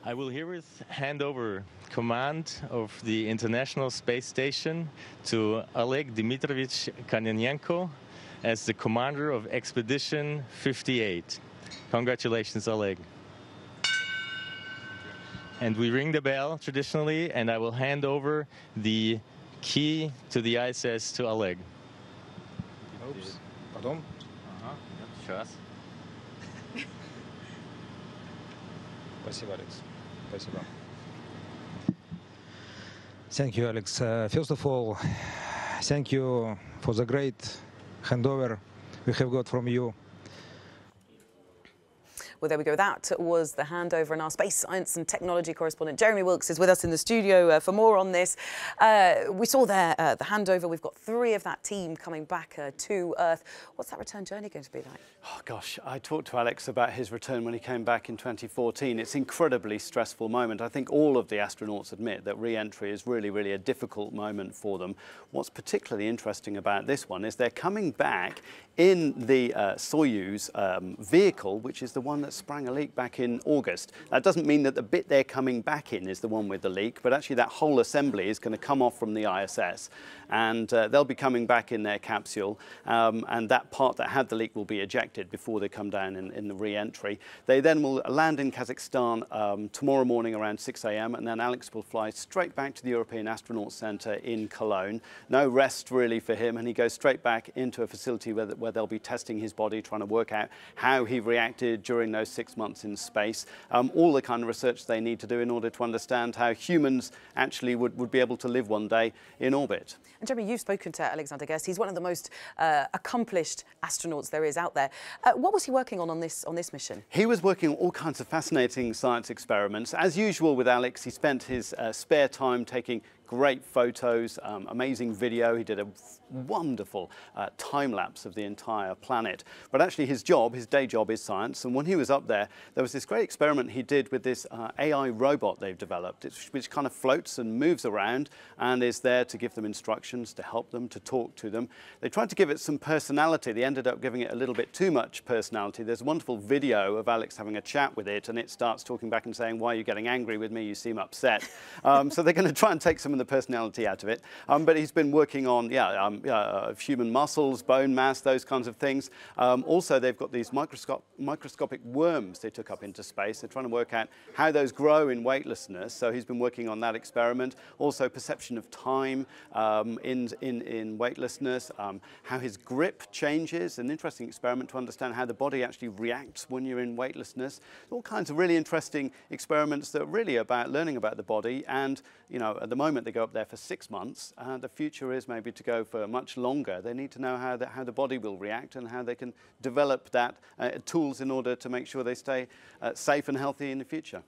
I will herewith hand over command of the International Space Station to Oleg Dmitrovich Kononenko as the commander of Expedition 58. Congratulations, Oleg. And we ring the bell traditionally, and I will hand over the key to the ISS to Oleg. Oops. Pardon? Сейчас. Спасибо, Alex. Спасибо. Thank you, Alex. First of all, thank you for the great handover we have got from you. Well, there we go. That was the handover, and our space science and technology correspondent Jeremy Wilkes is with us in the studio for more on this. We saw there the handover. We've got 3 of that team coming back to Earth. What's that return journey going to be like? Oh gosh, I talked to Alex about his return when he came back in 2014. It's an incredibly stressful moment. I think all of the astronauts admit that re-entry is really a difficult moment for them. What's particularly interesting about this one is they're coming back in the Soyuz vehicle, which is the one that sprang a leak back in August. That doesn't mean that the bit they're coming back in is the one with the leak, but actually that whole assembly is going to come off from the ISS, and they'll be coming back in their capsule, and that part that had the leak will be ejected before they come down in the re-entry. They then will land in Kazakhstan tomorrow morning around 6 a.m. and then Alex will fly straight back to the European Astronaut Centre in Cologne. No rest really for him, and he goes straight back into a facility where they'll be testing his body, trying to work out how he reacted during those 6 months in space. All the kind of research they need to do in order to understand how humans actually would be able to live one day in orbit. And Jeremy, you've spoken to Alexander Gerst. He's one of the most accomplished astronauts there is out there. What was he working on this mission? He was working on all kinds of fascinating science experiments. As usual with Alex, he spent his spare time taking great photos, amazing video. He did a wonderful time-lapse of the entire planet. But actually his day job is science. And when he was up there, there was this great experiment he did with this AI robot they've developed, which kind of floats and moves around and is there to give them instructions, to help them, to talk to them. They tried to give it some personality. They ended up giving it a little bit too much personality. There's a wonderful video of Alex having a chat with it, and it starts talking back and saying, "Why are you getting angry with me? You seem upset." So they're going to try and take some of the personality out of it. But he's been working on human muscles, bone mass, those kinds of things. Also, they've got these microscopic worms they took up into space. They're trying to work out how those grow in weightlessness. So he's been working on that experiment. Also, perception of time in weightlessness, how his grip changes. An interesting experiment to understand how the body actually reacts when you're in weightlessness. All kinds of really interesting experiments that are really about learning about the body. And at the moment they go up there for 6 months. The future is maybe to go for much longer. They need to know how the body will react and how they can develop that tools in order to make sure they stay safe and healthy in the future.